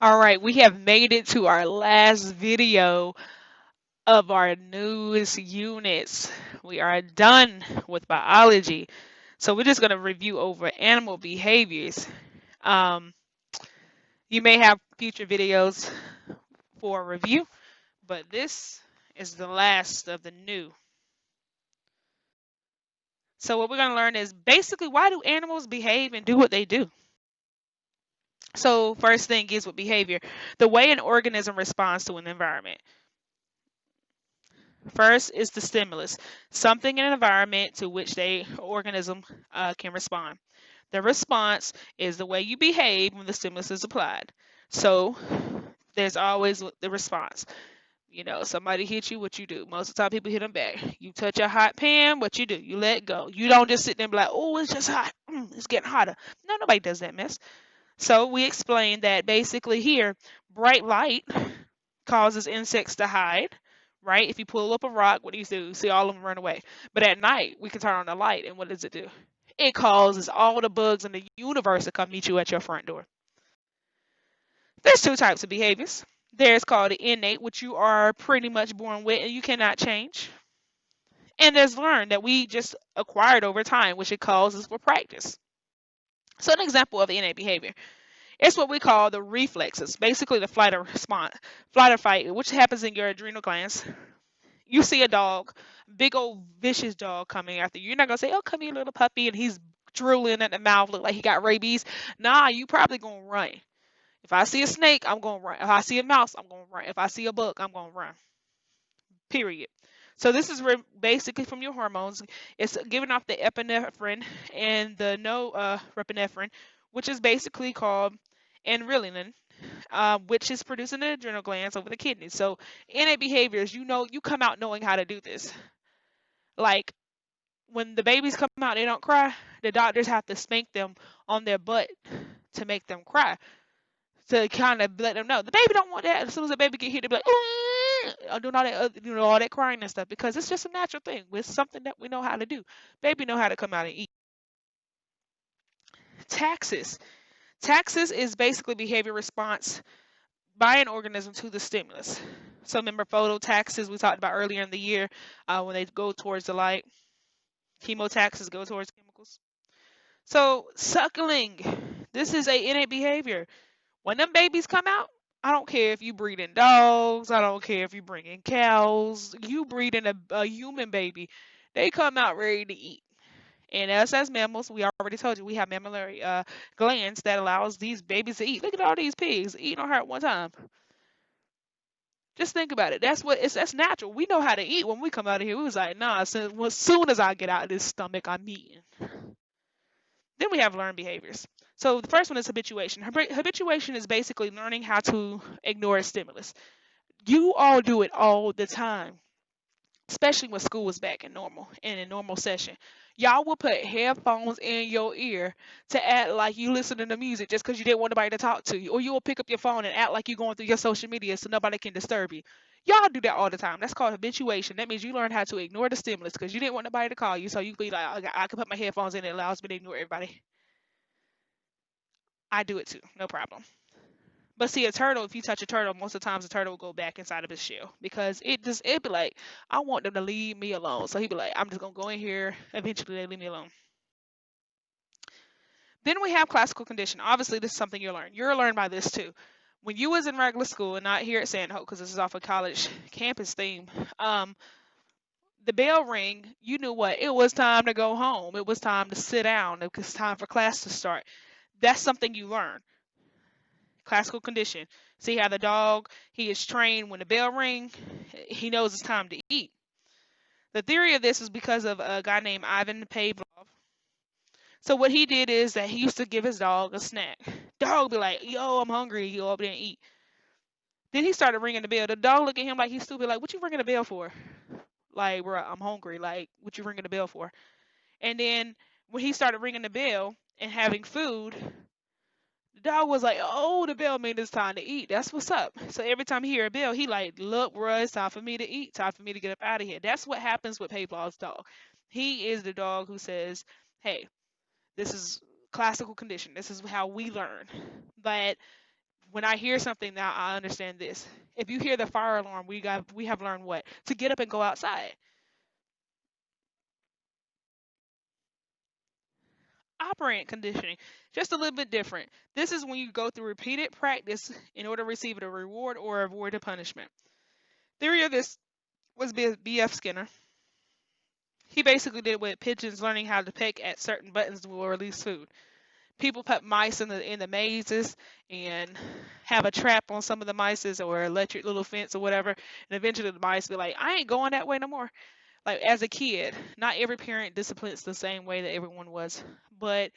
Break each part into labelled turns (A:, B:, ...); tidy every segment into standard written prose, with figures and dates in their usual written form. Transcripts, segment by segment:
A: All right, we have made it to our last video of our newest units. We are done with biology. So we're just going to review over animal behaviors. Um, you may have future videos for review, but this is the last of the new. So what we're going to learn is basically why do animals behave and do what they do? So first thing is with behavior, the way an organism responds to an environment. First is the stimulus, something in an environment to which the organism can respond. The response is the way you behave when the stimulus is applied. So there's always the response. You know, somebody hits you, what you do? Most of the time, people hit them back. You touch a hot pan, what you do? You let go. You don't just sit there and be like, oh, it's just hot. It's getting hotter. No, nobody does that mess. So we explained that basically here, bright light causes insects to hide, right? If you pull up a rock, what do? You see all of them run away. But at night, we can turn on the light, and what does it do? It causes all the bugs in the universe to come meet you at your front door. There's two types of behaviors. There's called the innate, which you are pretty much born with and you cannot change. And there's learned that we just acquired over time, which it causes for practice. So an example of the innate behavior. It's what we call the reflexes, basically the flight or response, flight or fight, which happens in your adrenal glands. You see a dog, big old vicious dog coming after you. You're not gonna say, "Oh, come here, little puppy," and he's drooling at the mouth, look like he got rabies. Nah, you probably gonna run. If I see a snake, I'm gonna run. If I see a mouse, I'm gonna run. If I see a bug, I'm gonna run. Period. So this is basically from your hormones. It's giving off the epinephrine and the norepinephrine, which is basically called adrenaline, which is produced in the adrenal glands over the kidneys. So innate behaviors, you know, you come out knowing how to do this. Like when the babies come out, they don't cry. The doctors have to spank them on their butt to make them cry, to kind of let them know the baby don't want that. As soon as the baby get hit, they be like, doing all that, all that crying and stuff, because it's just a natural thing. It's something that we know how to do. Baby know how to come out and eat. Taxis. Taxis is basically behavior response by an organism to the stimulus. So remember phototaxis we talked about earlier in the year, when they go towards the light. Chemotaxis go towards chemicals. So suckling, this is a innate behavior. When them babies come out, I don't care if you breeding dogs, I don't care if you bringing cows, you breeding a human baby, they come out ready to eat. And us as mammals, we already told you we have mammillary glands that allows these babies to eat. Look at all these pigs eating on her at one time. Just think about it. That's natural. We know how to eat when we come out of here. We was like, nah, as soon as I get out of this stomach, I'm eating. Then we have learned behaviors. So the first one is habituation. Habituation is basically learning how to ignore a stimulus. You all do it all the time, especially when school is back in normal session. Y'all will put headphones in your ear to act like you listening to music just because you didn't want nobody to talk to you, or you will pick up your phone and act like you're going through your social media so nobody can disturb you. Y'all do that all the time. That's called habituation. That means you learn how to ignore the stimulus because you didn't want nobody to call you, so you be like, I can put my headphones in. It allows me to ignore everybody. I do it too, no problem. But see, a turtle, if you touch a turtle, most of the times the turtle will go back inside of his shell because it'd be like, I want them to leave me alone. So he'd be like, I'm just gonna go in here. Eventually, they leave me alone. Then we have classical condition. Obviously, this is something you learn. You're learned by this too. When you was in regular school and not here at San Hope, because this is off a college campus theme, the bell ring, you knew what? It was time to go home. It was time to sit down. It was time for class to start. That's something you learn. Classical condition. See how the dog, he is trained when the bell ring, he knows it's time to eat. The theory of this is because of a guy named Ivan Pavlov. So what he did is that he used to give his dog a snack. Dog be like, yo, I'm hungry. You go up there and eat. Then he started ringing the bell. The dog look at him like he's stupid. Like, what you ringing the bell for? Like, bro, I'm hungry. Like, what you ringing the bell for? And then when he started ringing the bell and having food, the dog was like, oh, the bell means it's time to eat. That's what's up. So every time he hear a bell, he like, look, bro, it's time for me to eat. Time for me to get up out of here. That's what happens with Pavlov's dog. He is the dog who says, hey, this is classical condition. This is how we learn. But When I hear something now, I understand this. If you hear the fire alarm, we have learned what? To get up and go outside. Operant conditioning, just a little bit different. This is when you go through repeated practice in order to receive a reward or avoid a punishment. Theory of this was B.F. Skinner. He basically did with pigeons learning how to peck at certain buttons will release food. People put mice in the mazes and have a trap on some of the mice or electric little fence or whatever, and eventually the mice be like, I ain't going that way no more. Like as a kid, not every parent disciplines the same way that everyone was, but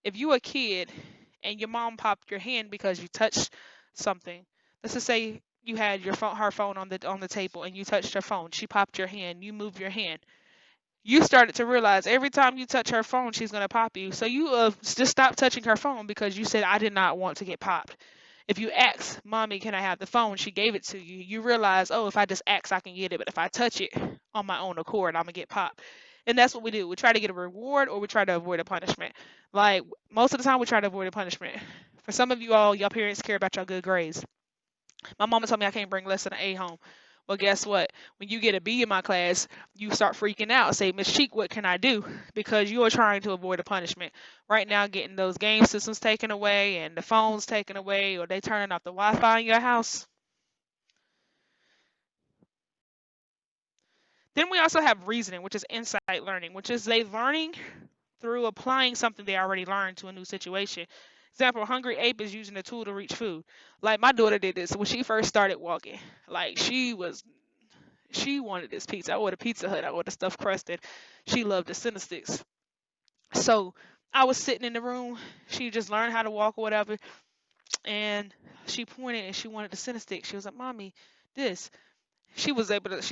A: if you a kid and your mom popped your hand because you touched something, let's just say you had her phone on the table and you touched her phone, she popped your hand, you moved your hand, you started to realize every time you touch her phone, she's going to pop you. So you just stop touching her phone because you said, I did not want to get popped. If you ask, Mommy, can I have the phone? She gave it to you. You realize, oh, if I just ask, I can get it. But if I touch it on my own accord, I'm going to get popped. And that's what we do. We try to get a reward or we try to avoid a punishment. Like, most of the time, we try to avoid a punishment. For some of you all, your parents care about your good grades. My mama told me I can't bring less than an A home. Well, guess what? When you get a B in my class, you start freaking out. Say, Miss Cheek, what can I do? Because you are trying to avoid a punishment. Right now, getting those game systems taken away and the phones taken away, or they turning off the Wi-Fi in your house. Then we also have reasoning, which is insight learning, which is they learning through applying something they already learned to a new situation. Example, hungry ape is using a tool to reach food. Like my daughter did this when she first started walking. Like she wanted this pizza. I ordered Pizza Hut. I ordered stuffed crusted. She loved the Cinnasticks. So I was sitting in the room. She just learned how to walk or whatever. And she pointed and she wanted the Cinnastick. She was like, Mommy, this. She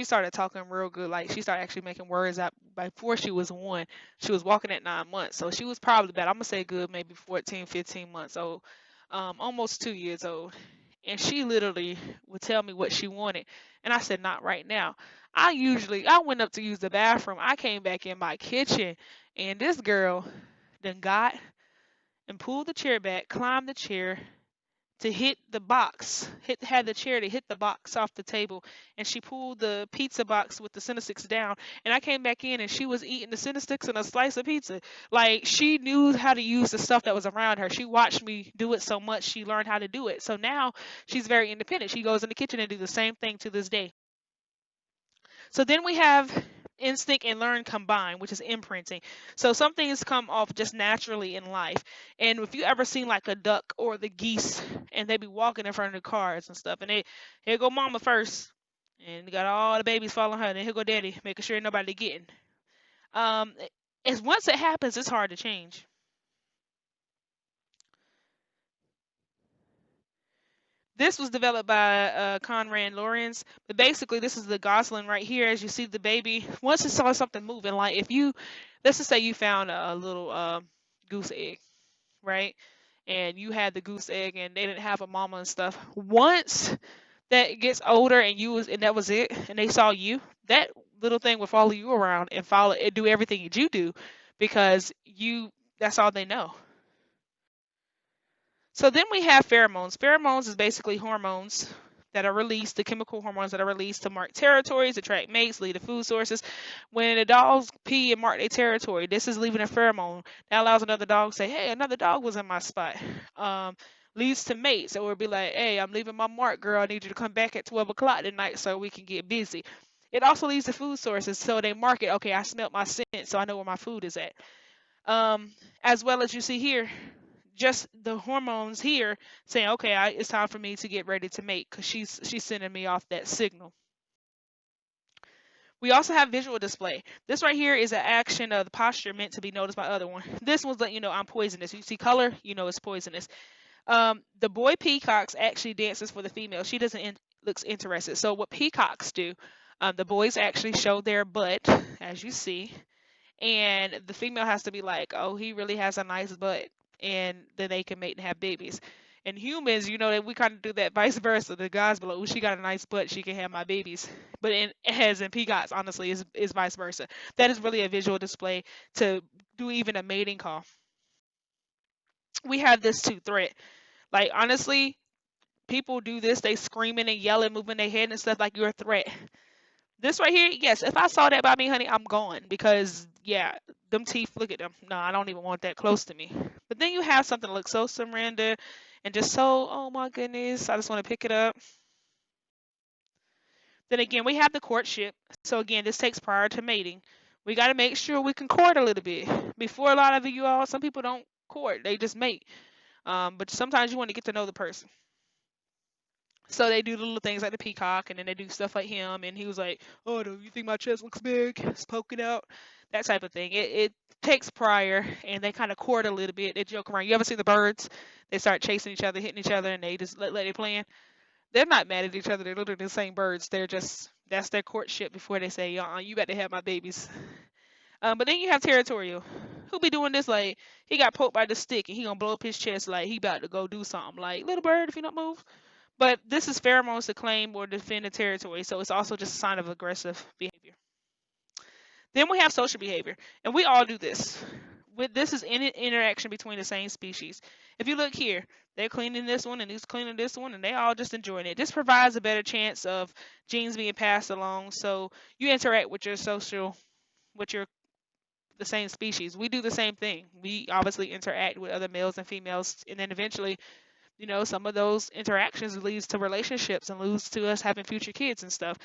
A: started talking real good. Like she started actually making words out before she was 1. She was walking at 9 months. So she was probably about, I'm going to say good, maybe 14, 15 months old. Almost 2 years old. And she literally would tell me what she wanted. And I said, not right now. I went up to use the bathroom. I came back in my kitchen and this girl then got and pulled the chair back, climbed the chair to hit the box, had the chair to hit the box off the table, and she pulled the pizza box with the Cinnasticks down, and I came back in and she was eating the Cinnasticks and a slice of pizza. Like she knew how to use the stuff that was around her. She watched me do it so much she learned how to do it. So now she's very independent. She goes in the kitchen and do the same thing to this day. So then we have instinct and learn combined, which is imprinting. So some things come off just naturally in life. And if you ever seen like a duck or the geese and they be walking in front of the cars and stuff, and here go mama first, and got all the babies following her, and then here go daddy, making sure nobody getting. As once it happens, it's hard to change. This was developed by Conrad Lorenz, but basically this is the gosling right here. As you see the baby, once it saw something moving, like if you, let's just say you found a little goose egg, right? And you had the goose egg and they didn't have a mama and stuff. Once that gets older and that was it, and they saw you, that little thing would follow you around and follow and do everything that you do because that's all they know. So then we have pheromones. Pheromones is basically hormones that are released, the chemical hormones that are released to mark territories, attract mates, lead to food sources. When the dogs pee and mark their territory, this is leaving a pheromone. That allows another dog to say, hey, another dog was in my spot. Leads to mates. So it would be like, hey, I'm leaving my mark, girl. I need you to come back at 12 o'clock tonight so we can get busy. It also leads to food sources. So they mark it, okay, I smelled my scent, so I know where my food is at. As well as you see here, just the hormones here saying, okay, it's time for me to get ready to mate because she's sending me off that signal. We also have visual display. This right here is an action of the posture meant to be noticed by other one. This one's letting you know I'm poisonous. You see color, you know it's poisonous. The boy peacocks actually dances for the female. She doesn't looks interested. So what peacocks do, the boys actually show their butt, as you see, and the female has to be like, oh, he really has a nice butt, and then they can mate and have babies. And humans, you know, that we kind of do that vice versa. The guys be like, oh, she got a nice butt, she can have my babies. But as in peacocks, honestly, is vice versa. That is really a visual display to do even a mating call. We have this too, threat. Like honestly, people do this, they screaming and yelling, moving their head and stuff like you're a threat. This right here, yes, if I saw that by me, honey, I'm gone because, yeah, them teeth, look at them. No, I don't even want that close to me. But then you have something that looks so surrender and just so, oh my goodness, I just want to pick it up. Then again, we have the courtship. So again, this takes prior to mating. We got to make sure we can court a little bit. Before a lot of you all, some people don't court, they just mate. But sometimes you want to get to know the person. So they do the little things like the peacock, and then they do stuff like him. And he was like, "Oh, do you think my chest looks big? It's poking out." That type of thing. It takes prior, and they kind of court a little bit. They joke around. You ever seen the birds? They start chasing each other, hitting each other, and they just let it play in. They're not mad at each other. They're literally the same birds. They're just that's their courtship before they say, you got to have my babies." But then you have territorial. Who be doing this like he got poked by the stick and he gonna blow up his chest like he about to go do something like little bird if you don't move. But this is pheromones to claim or defend a territory, so it's also just a sign of aggressive behavior. Then we have social behavior, and we all do this. This is any interaction between the same species. If you look here, they're cleaning this one and he's cleaning this one, and they all just enjoying it. This provides a better chance of genes being passed along. So you interact with your the same species. We do the same thing. We obviously interact with other males and females, and then eventually, some of those interactions leads to relationships and leads to us having future kids and stuff.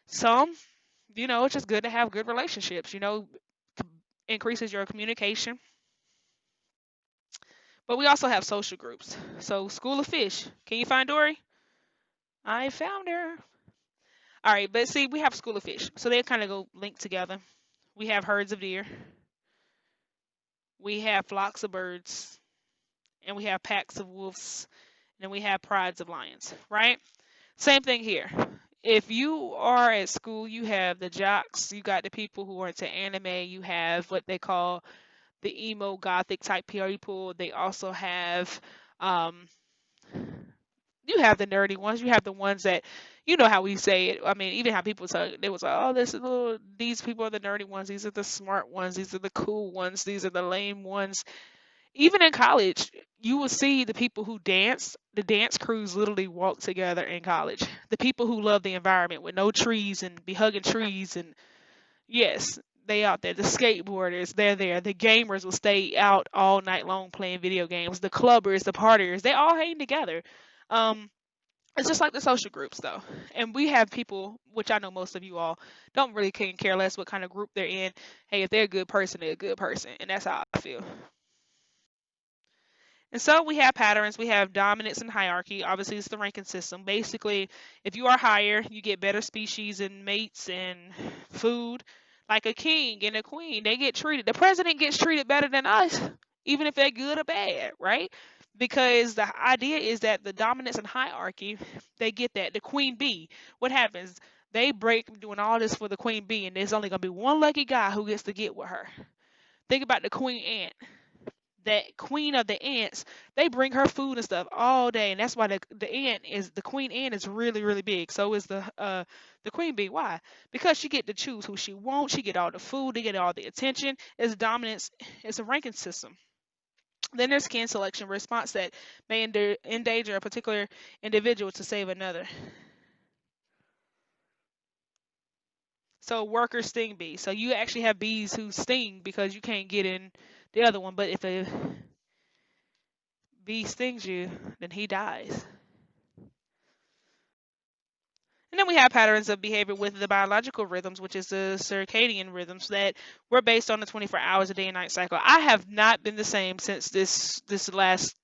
A: Some, it's just good to have good relationships. Increases your communication. But we also have social groups. So School of Fish. Can you find Dory? I found her. All right, but see, we have School of Fish. So they kind of go linked together. We have herds of deer. We have flocks of birds. And we have packs of wolves. And then we have prides of lions, right? Same thing here. If you are at school, you have the jocks, you got the people who are into anime, you have what they call the emo gothic type people. They also have you have the nerdy ones, you have the ones that how we say it. I mean, even how people say they was like, oh, these people are the nerdy ones, these are the smart ones, these are the cool ones, these are the lame ones. Even in college, you will see the people who dance. The dance crews literally walk together in college. The people who love the environment with no trees and be hugging trees and yes, they out there. The skateboarders, they're there. The gamers will stay out all night long playing video games. The clubbers, the partiers, they all hang together. It's just like the social groups though. And we have people, which I know most of you all don't really care less what kind of group they're in. Hey, if they're a good person, they're a good person. And that's how I feel. And so we have patterns, we have dominance and hierarchy. Obviously, it's the ranking system. Basically, if you are higher, you get better species and mates and food. Like a king and a queen, they get treated. The president gets treated better than us, even if they're good or bad, right? Because the idea is that the dominance and hierarchy, they get that. The queen bee, what happens? They break doing all this for the queen bee, and there's only going to be one lucky guy who gets to get with her. Think about the queen ant. That queen of the ants, they bring her food and stuff all day, and that's why the queen ant is really really big. So is the queen bee. Why? Because she get to choose who she wants. She get all the food. They get all the attention. It's dominance. It's a ranking system. Then there's kin selection, response that may endanger a particular individual to save another. So worker sting bee. So you actually have bees who sting because you can't get in the other one. But if a bee stings you, then he dies. And then we have patterns of behavior with the biological rhythms, which is the circadian rhythms that were based on the 24 hours a day and night cycle. I have not been the same since this last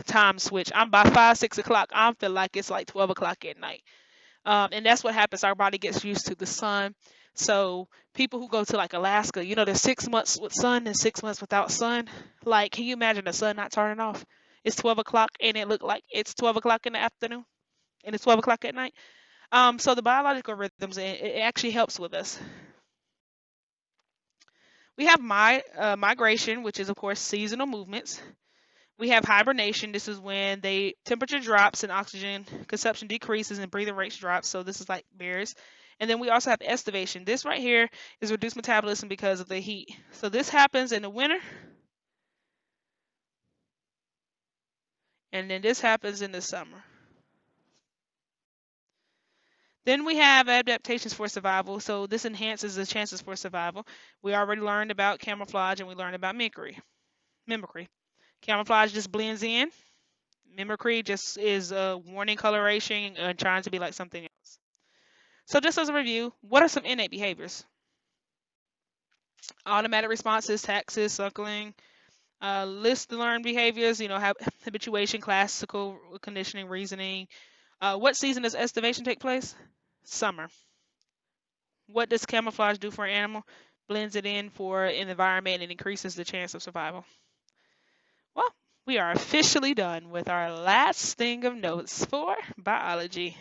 A: time switch. I'm by 5, 6 o'clock. I feel like it's like 12 o'clock at night. And that's what happens. Our body gets used to the sun. So people who go to like Alaska, there's 6 months with sun and 6 months without sun. Like, can you imagine the sun not turning off? It's 12 o'clock and it look like it's 12 o'clock in the afternoon and it's 12 o'clock at night. So the biological rhythms, it actually helps with us. We have migration, which is of course seasonal movements. We have hibernation. This is when the temperature drops and oxygen consumption decreases and breathing rates drop. So this is like bears. And then we also have estivation. This right here is reduced metabolism because of the heat. So this happens in the winter. And then this happens in the summer. Then we have adaptations for survival. So this enhances the chances for survival. We already learned about camouflage and we learned about mimicry. Camouflage just blends in. Mimicry just is a warning coloration and trying to be like something else. So just as a review, what are some innate behaviors? Automatic responses, taxes, suckling, list the learned behaviors, habituation, classical conditioning, reasoning. What season does estivation take place? Summer. What does camouflage do for an animal? Blends it in for an environment and increases the chance of survival. Well, we are officially done with our last thing of notes for biology.